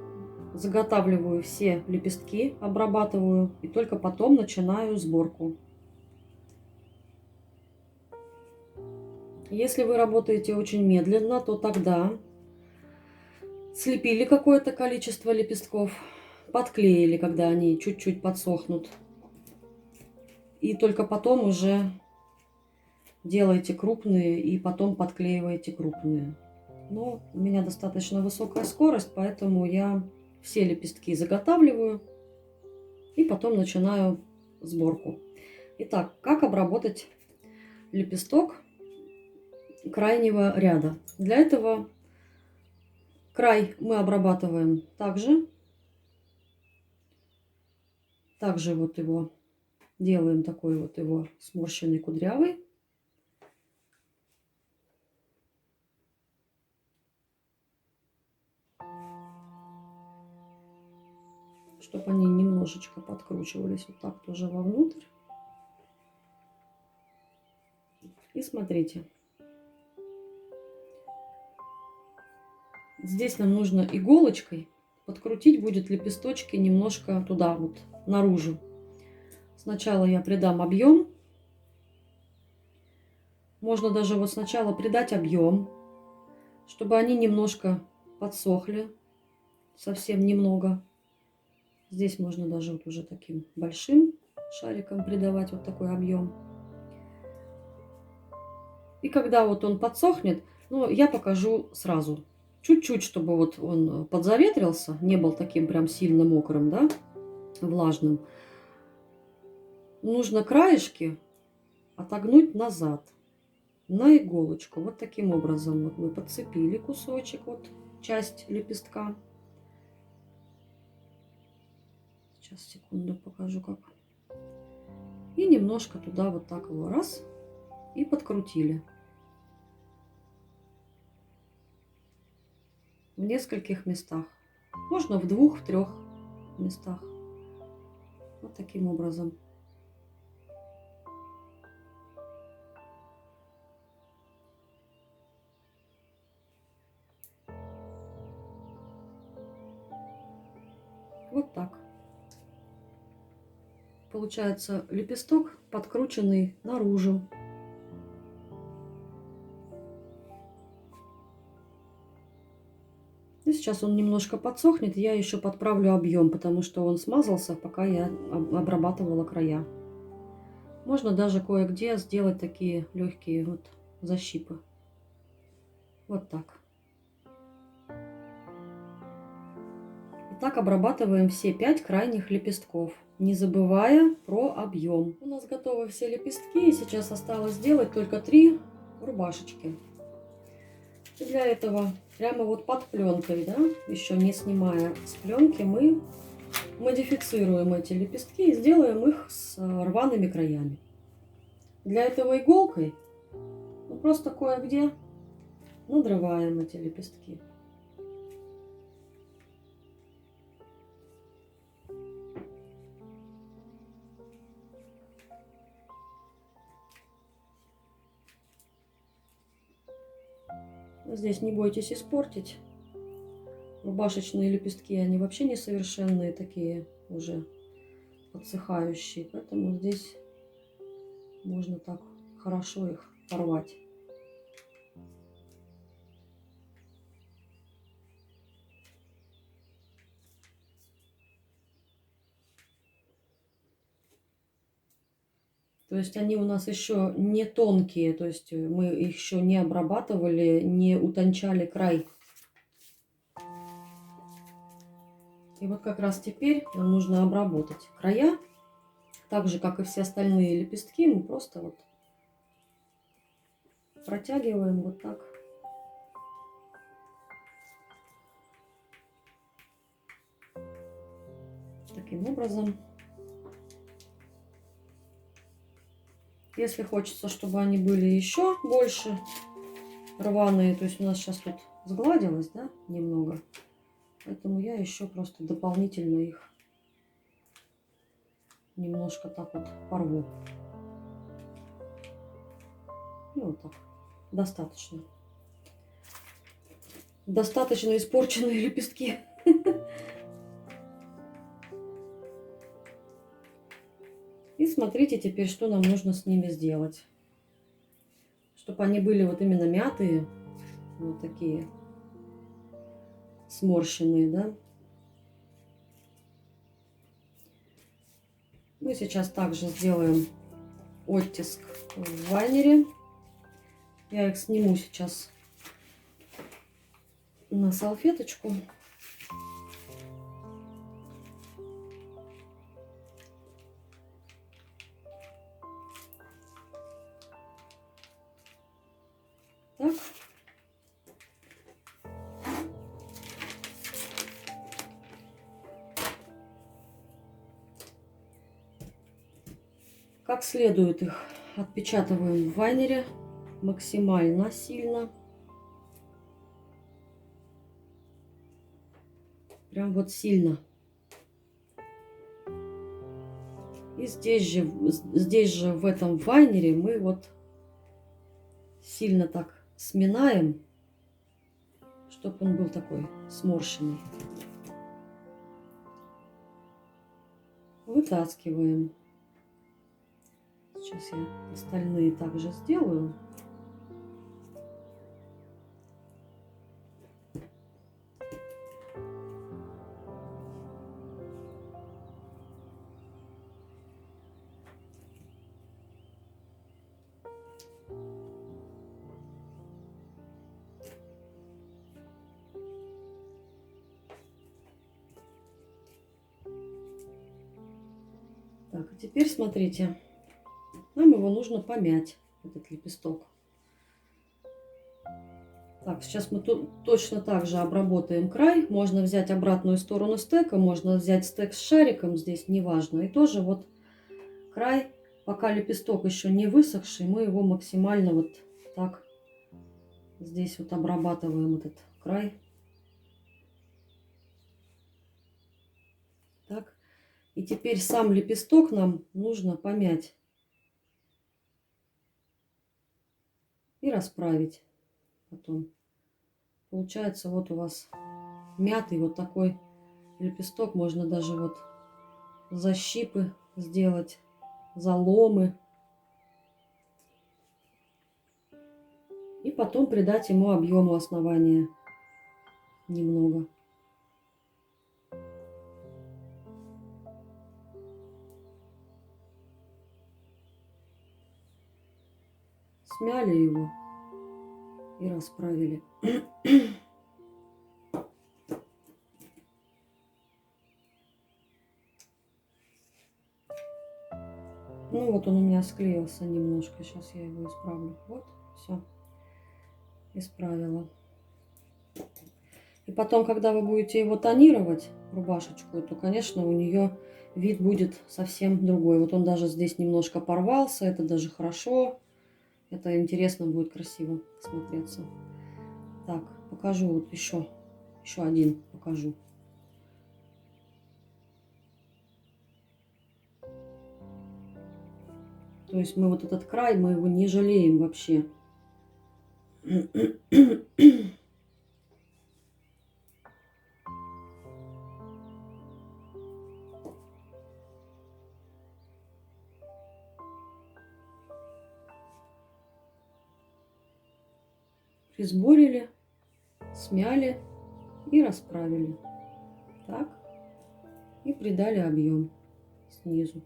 заготавливаю все лепестки, обрабатываю, и только потом начинаю сборку. Если вы работаете очень медленно, то тогда слепили какое-то количество лепестков, подклеили, когда они чуть-чуть подсохнут. И только потом уже делаете крупные и потом подклеиваете крупные. Но у меня достаточно высокая скорость, поэтому я все лепестки заготавливаю и потом начинаю сборку. Итак, как обработать лепесток крайнего ряда? Для этого край мы обрабатываем также вот его делаем такой вот его сморщенный, кудрявый. Чтобы они немножечко подкручивались вот так тоже вовнутрь. И смотрите. Здесь нам нужно иголочкой подкрутить будет лепесточки немножко туда вот, наружу. Сначала я придам объем. Можно даже вот сначала придать объем, чтобы они немножко подсохли. Совсем немного. Здесь можно даже вот уже таким большим шариком придавать вот такой объем. И когда вот он подсохнет, ну, я покажу сразу. Чуть-чуть, чтобы вот он подзаветрился, не был таким прям сильно мокрым, да, влажным. Нужно краешки отогнуть назад на иголочку. Вот таким образом вот мы подцепили кусочек, вот часть лепестка. Сейчас, секунду, покажу как. И немножко туда вот так его раз и подкрутили. В нескольких местах. Можно в двух, в трех местах. Вот таким образом. Вот так. Получается лепесток, подкрученный наружу. И сейчас он немножко подсохнет, я еще подправлю объем, потому что он смазался, пока я обрабатывала края. Можно даже кое-где сделать такие легкие вот защипы. Вот так. И так обрабатываем все 5 крайних лепестков, не забывая про объем. У нас готовы все лепестки, и сейчас осталось сделать только 3 рубашечки. И для этого прямо вот под пленкой, да, еще не снимая с пленки, мы модифицируем эти лепестки и сделаем их с рваными краями. Для этого иголкой мы просто кое-где надрываем эти лепестки. Здесь не бойтесь испортить. Рубашечные лепестки, они вообще несовершенные, такие уже подсыхающие. Поэтому здесь можно так хорошо их порвать. То есть они у нас еще не тонкие, то есть мы их еще не обрабатывали, не утончали край. И вот как раз теперь нам нужно обработать края, так же как и все остальные лепестки, мы просто вот протягиваем вот так. Таким образом. Если хочется, чтобы они были еще больше рваные, то есть у нас сейчас тут сгладилось, да, немного, поэтому я еще просто дополнительно их немножко так вот порву. Ну, вот так. Достаточно. Достаточно испорченные лепестки. И смотрите теперь, что нам нужно с ними сделать. Чтобы они были вот именно мятые, вот такие сморщенные, да. Мы сейчас также сделаем оттиск в вайнере. Я их сниму сейчас на салфеточку. Так. Как следует их отпечатываем в вайнере максимально сильно. Прям вот сильно. И здесь же в этом вайнере мы вот сильно так сминаем, чтобы он был такой сморщенный. Вытаскиваем. Сейчас я остальные также сделаю. Так, а теперь смотрите, нам его нужно помять, этот лепесток. Так, сейчас мы тут точно так же обработаем край. Можно взять обратную сторону стека, можно взять стек с шариком, здесь неважно. И тоже вот край, пока лепесток еще не высохший, мы его максимально вот так здесь вот обрабатываем этот край. Так. И теперь сам лепесток нам нужно помять и расправить потом. Получается вот у вас мятый вот такой лепесток. Можно даже вот защипы сделать, заломы. И потом придать ему объему основания немного. Смяли его и расправили. Ну вот он у меня склеился немножко. Сейчас я его исправлю. Вот, все. Исправила. И потом, когда вы будете его тонировать, рубашечку, то, конечно, у нее вид будет совсем другой. Вот он даже здесь немножко порвался. Это даже хорошо. Это интересно будет, красиво смотреться. Так, покажу вот еще один покажу. То есть мы вот этот край, мы его не жалеем вообще. Присборили, смяли и расправили. Так. И придали объем снизу.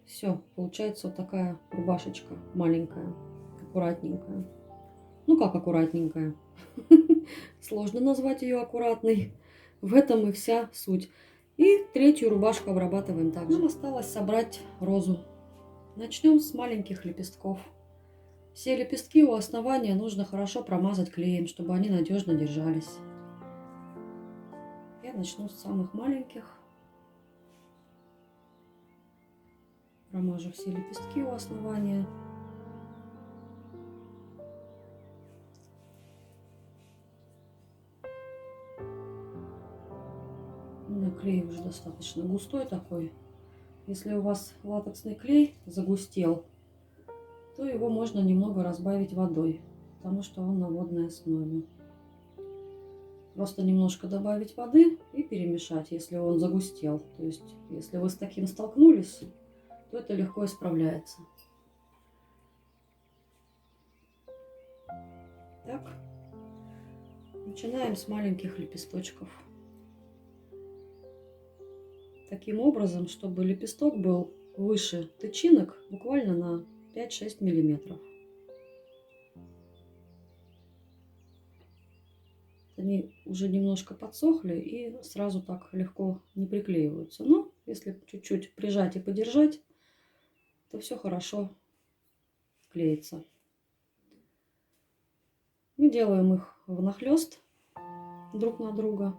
Все, получается вот такая рубашечка маленькая, аккуратненькая. Ну как аккуратненькая? Сложно назвать ее аккуратной. В этом и вся суть. И третью рубашку обрабатываем также. Нам осталось собрать розу. Начнем с маленьких лепестков. Все лепестки у основания нужно хорошо промазать клеем, чтобы они надежно держались. Я начну с самых маленьких. Промажу все лепестки у основания. У меня клей уже достаточно густой такой. Если у вас латексный клей загустел, то его можно немного разбавить водой, потому что он на водной основе. Просто немножко добавить воды и перемешать, если он загустел. То есть, если вы с таким столкнулись, то это легко исправляется. Так, начинаем с маленьких лепесточков. Таким образом, чтобы лепесток был выше тычинок буквально на 5-6 миллиметров. Они уже немножко подсохли и сразу так легко не приклеиваются. Но если чуть-чуть прижать и подержать, то все хорошо клеится. Мы делаем их внахлёст друг на друга.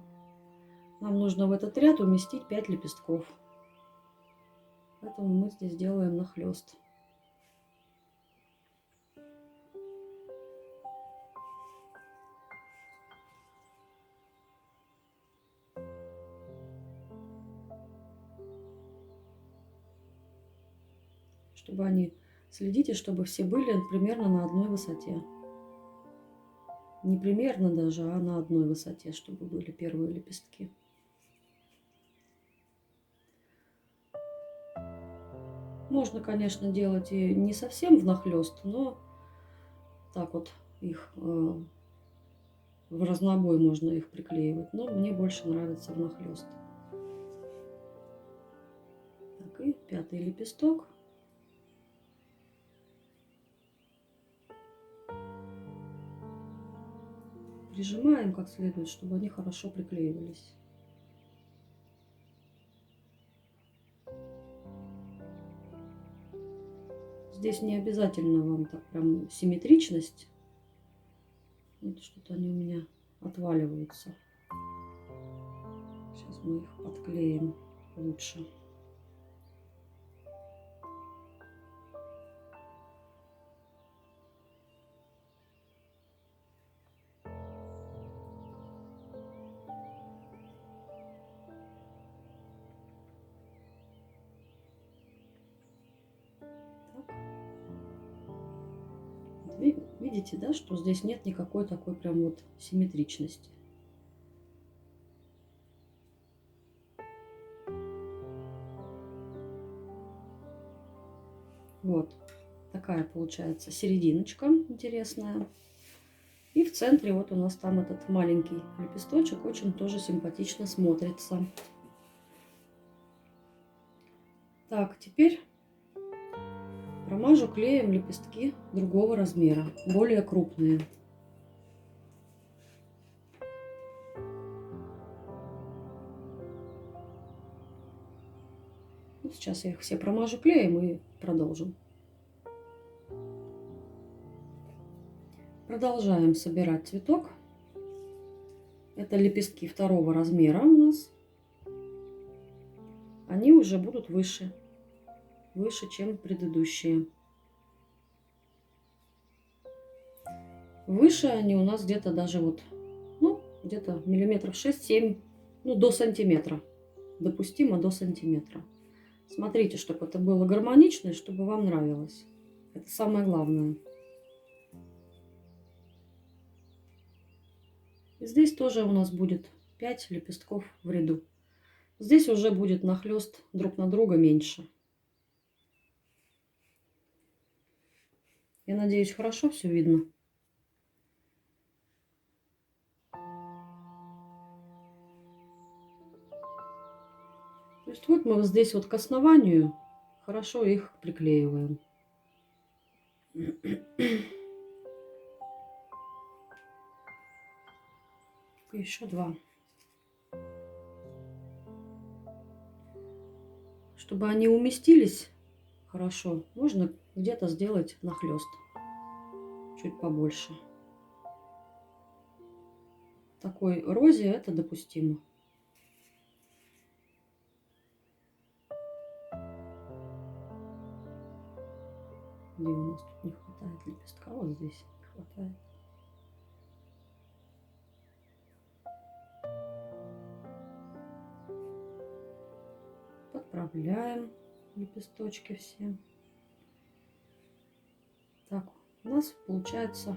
Нам нужно в этот ряд уместить 5 лепестков. Поэтому мы здесь делаем нахлёст. Чтобы они... Следите, чтобы все были примерно на одной высоте. Не примерно даже, а на одной высоте, чтобы были первые лепестки. Можно, конечно, делать и не совсем внахлёст, но так вот их в разнобой можно их приклеивать. Но мне больше нравится внахлёст. Так, и 5-й лепесток. Прижимаем как следует, чтобы они хорошо приклеивались. Здесь не обязательно вам так прям симметричность. Вот что-то они у меня отваливаются. Сейчас мы их подклеим лучше. Видите, да, что здесь нет никакой такой прям вот симметричности. Вот такая получается серединочка интересная. И в центре вот у нас там этот маленький лепесточек, очень тоже симпатично смотрится. Так, теперь промажу клеем лепестки другого размера, более крупные. Сейчас я их все промажу клеем и продолжим. Продолжаем собирать цветок. Это лепестки второго размера у нас. Они уже будут выше, чем предыдущие. Выше они у нас где-то даже вот, ну, где-то миллиметров 6-7, ну, до сантиметра. Допустимо до сантиметра. Смотрите, чтобы это было гармонично и чтобы вам нравилось. Это самое главное. И здесь тоже у нас будет 5 лепестков в ряду. Здесь уже будет нахлест друг на друга меньше. Я надеюсь, хорошо все видно. То есть вот мы здесь вот к основанию хорошо их приклеиваем. Еще 2. Чтобы они уместились хорошо, можно где-то сделать нахлест чуть побольше. В такой розе это допустимо. Где у нас тут не хватает лепестка? Вот здесь не хватает. Подправляем лепесточки все. Так, у нас получается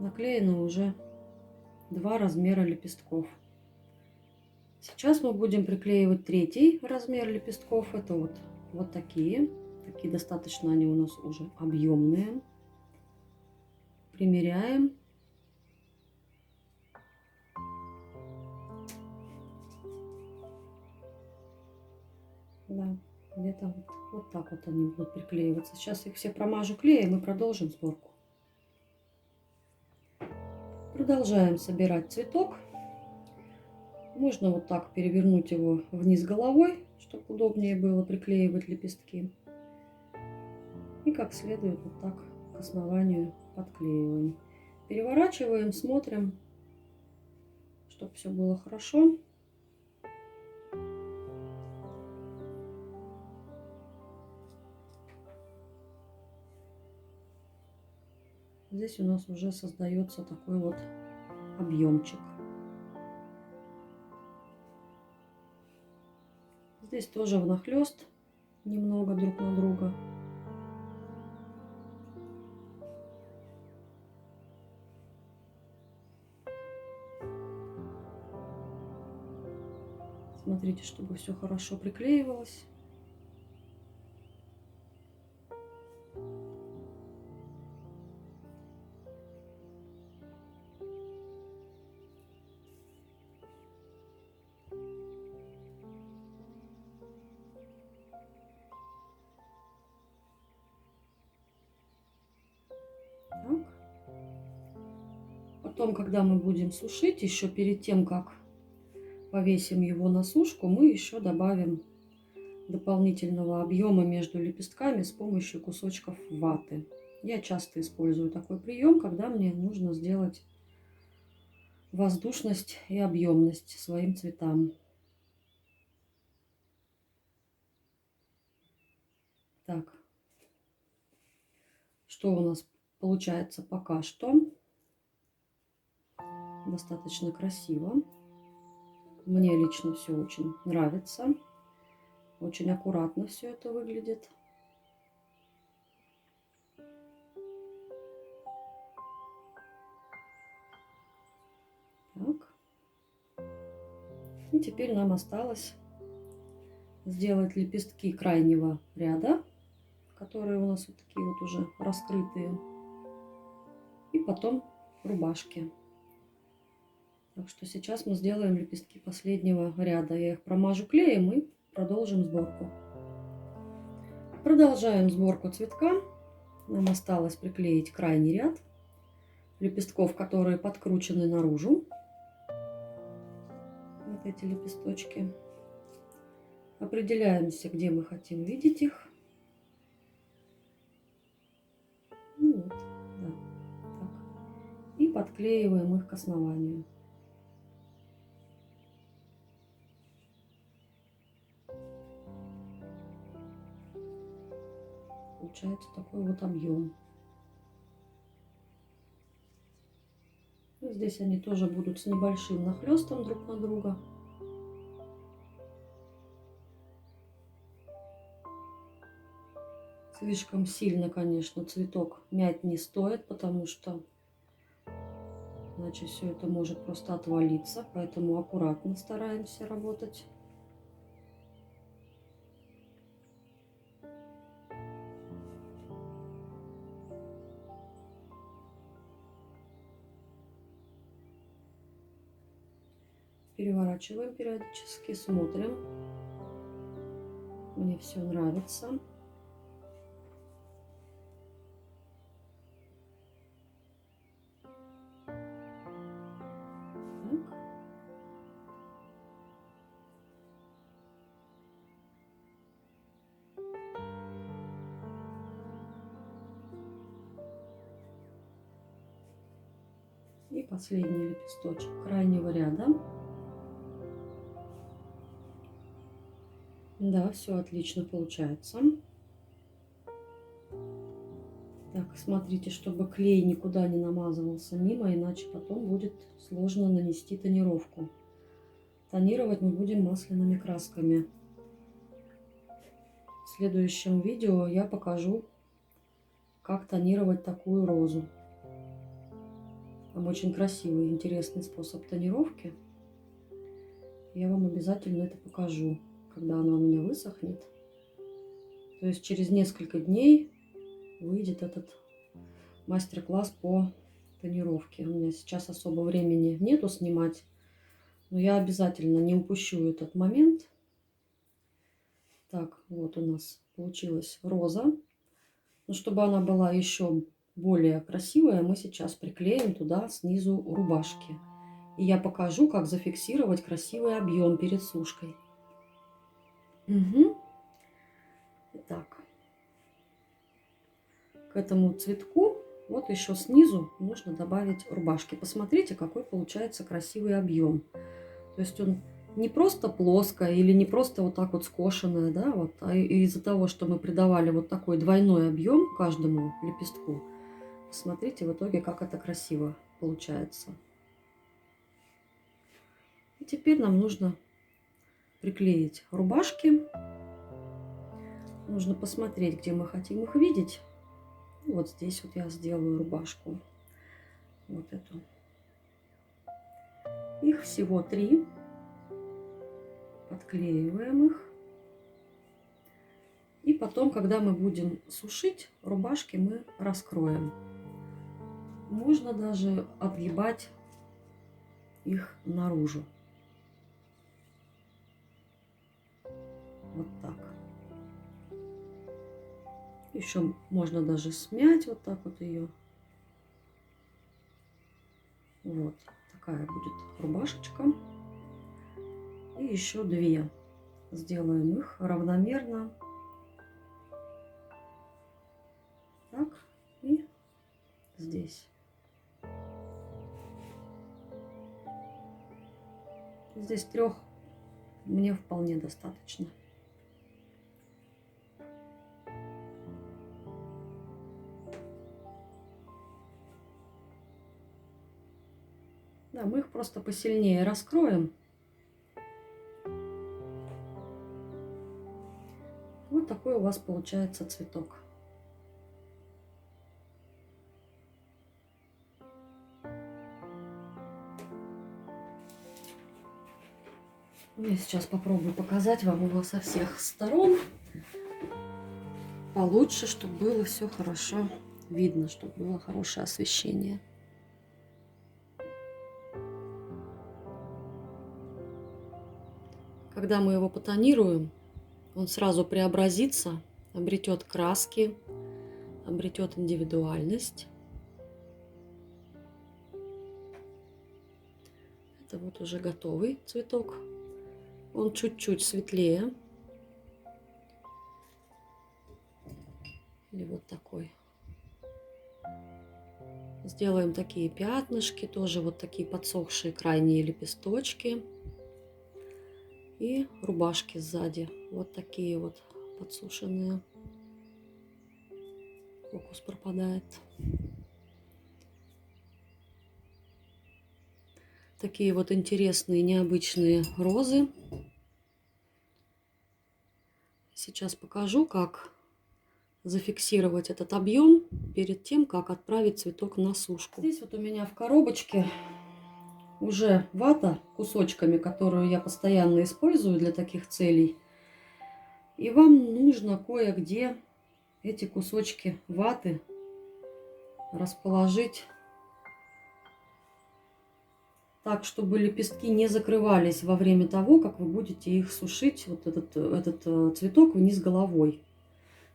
наклеено уже 2 размера лепестков. Сейчас мы будем приклеивать 3-й размер лепестков. Это вот такие. Такие достаточно они у нас уже объемные. Примеряем. Да, где-то вот так вот они будут приклеиваться. Сейчас их все промажу клеем и продолжим сборку. Продолжаем собирать цветок. Можно вот так перевернуть его вниз головой, чтобы удобнее было приклеивать лепестки. И как следует вот так к основанию подклеиваем. Переворачиваем, смотрим, чтобы все было хорошо. Здесь у нас уже создается такой вот объемчик. Здесь тоже внахлёст немного друг на друга. Смотрите, чтобы все хорошо приклеивалось. Так. Потом, когда мы будем сушить, еще перед тем, как повесим его на сушку, мы еще добавим дополнительного объема между лепестками с помощью кусочков ваты. Я часто использую такой прием, когда мне нужно сделать воздушность и объемность своим цветам. Так, что у нас получается пока что? Достаточно красиво. Мне лично все очень нравится. Очень аккуратно все это выглядит. И теперь нам осталось сделать лепестки крайнего ряда, которые у нас вот такие вот уже раскрытые. И потом рубашки. Так что сейчас мы сделаем лепестки последнего ряда. Я их промажу клеем и продолжим сборку. Продолжаем сборку цветка. Нам осталось приклеить крайний ряд лепестков, которые подкручены наружу. Вот эти лепесточки. Определяемся, где мы хотим видеть их. Ну вот, да, так. И подклеиваем их к основанию. Получается такой вот объем. Здесь они тоже будут с небольшим нахлестом друг на друга. Слишком сильно, конечно, цветок мять не стоит, потому что иначе все это может просто отвалиться. Поэтому аккуратно стараемся работать. Переворачиваем периодически, смотрим. Мне все нравится. Так. И последний лепесточек крайнего ряда. Да, все отлично получается. Так, смотрите, чтобы клей никуда не намазывался мимо, иначе потом будет сложно нанести тонировку. Тонировать мы будем масляными красками. В следующем видео я покажу, как тонировать такую розу. Там очень красивый и интересный способ тонировки. Я вам обязательно это покажу, когда она у меня высохнет. То есть через несколько дней выйдет этот мастер-класс по тонировке. У меня сейчас особо времени нету снимать, но я обязательно не упущу этот момент. Так, вот у нас получилась роза. Но чтобы она была еще более красивая, мы сейчас приклеим туда снизу рубашки. И я покажу, как зафиксировать красивый объем перед сушкой. Угу. Итак, к этому цветку вот еще снизу нужно добавить рубашки. Посмотрите, какой получается красивый объем. То есть он не просто плоская или не просто вот так вот скошенная, да, вот, а из-за того, что мы придавали вот такой двойной объем каждому лепестку. Смотрите в итоге, как это красиво получается. И теперь нам нужно приклеить рубашки. Нужно посмотреть, где мы хотим их видеть. Вот здесь вот я сделаю рубашку. Вот эту. Их всего 3. Подклеиваем их. И потом, когда мы будем сушить, рубашки мы раскроем. Можно даже объебать их наружу. Вот так. Еще можно даже смять вот так вот ее. Вот такая будет рубашечка. И еще 2. Сделаем их равномерно. Так. И здесь. Здесь 3 мне вполне достаточно. Да, мы их просто посильнее раскроем. Вот такой у вас получается цветок. Я сейчас попробую показать вам его со всех сторон. Получше, чтобы было все хорошо видно, чтобы было хорошее освещение. Когда мы его потонируем, он сразу преобразится, обретет краски, обретет индивидуальность. Это вот уже готовый цветок. Он чуть-чуть светлее. Или вот такой. Сделаем такие пятнышки, тоже вот такие подсохшие крайние лепесточки. И рубашки сзади. Вот такие вот подсушенные. Фокус пропадает. Такие вот интересные, необычные розы. Сейчас покажу, как зафиксировать этот объем перед тем, как отправить цветок на сушку. Здесь вот у меня в коробочке уже вата кусочками, которую я постоянно использую для таких целей. И вам нужно кое-где эти кусочки ваты расположить так, чтобы лепестки не закрывались во время того, как вы будете их сушить, вот этот цветок вниз головой.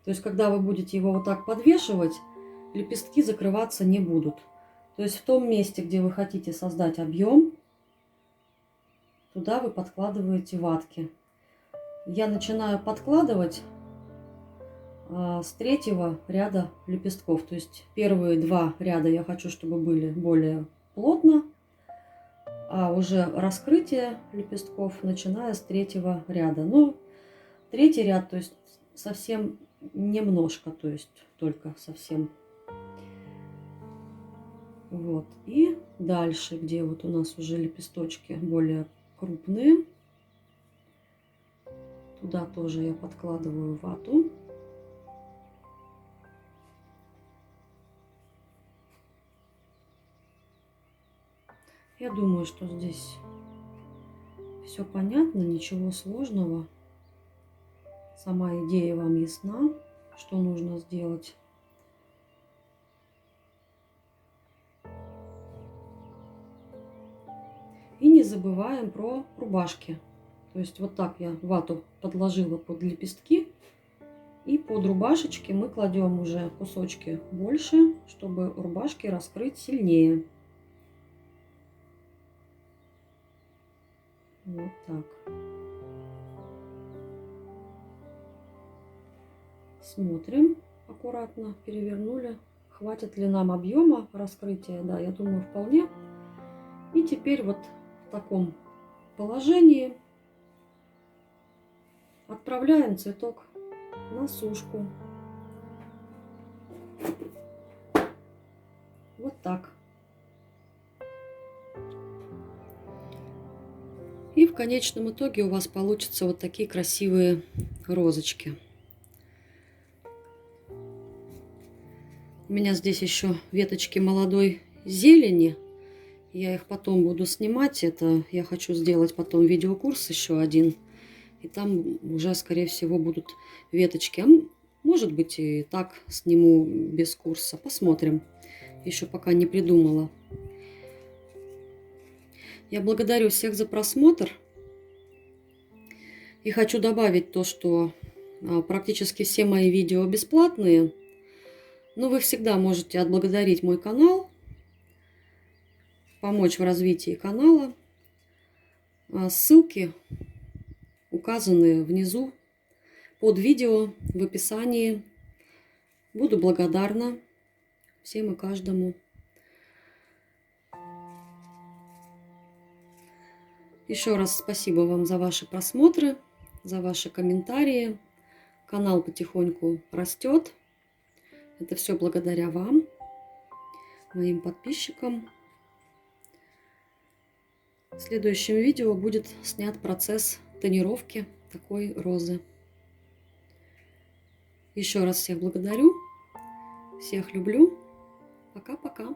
То есть, когда вы будете его вот так подвешивать, лепестки закрываться не будут. То есть, в том месте, где вы хотите создать объем, туда вы подкладываете ватки. Я начинаю подкладывать с третьего ряда лепестков. То есть, первые два ряда я хочу, чтобы были более плотно, а уже раскрытие лепестков начиная с третьего ряда. Ну, третий ряд, то есть совсем немножко, то есть только совсем. Вот. И дальше, где вот у нас уже лепесточки более крупные, туда тоже я подкладываю вату. Я думаю, что здесь все понятно, ничего сложного. Сама идея вам ясна, что нужно сделать. И не забываем про рубашки. То есть вот так я вату подложила под лепестки. И под рубашечки мы кладем уже кусочки больше, чтобы рубашки раскрыть сильнее. Вот так. Смотрим аккуратно, перевернули. Хватит ли нам объема раскрытия? Да, я думаю, вполне. И теперь вот в таком положении отправляем цветок на сушку. Вот так. И в конечном итоге у вас получатся вот такие красивые розочки. У меня здесь еще веточки молодой зелени. Я их потом буду снимать. Это я хочу сделать потом видеокурс еще один. И там уже, скорее всего, будут веточки. А может быть, и так сниму без курса. Посмотрим. Еще пока не придумала. Я благодарю всех за просмотр. И хочу добавить то, что практически все мои видео бесплатные. Но вы всегда можете отблагодарить мой канал, помочь в развитии канала. Ссылки указаны внизу под видео в описании. Буду благодарна всем и каждому. Еще раз спасибо вам за ваши просмотры, за ваши комментарии. Канал потихоньку растет. Это все благодаря вам, моим подписчикам. В следующем видео будет снят процесс тонировки такой розы. Еще раз всех благодарю, всех люблю. Пока-пока.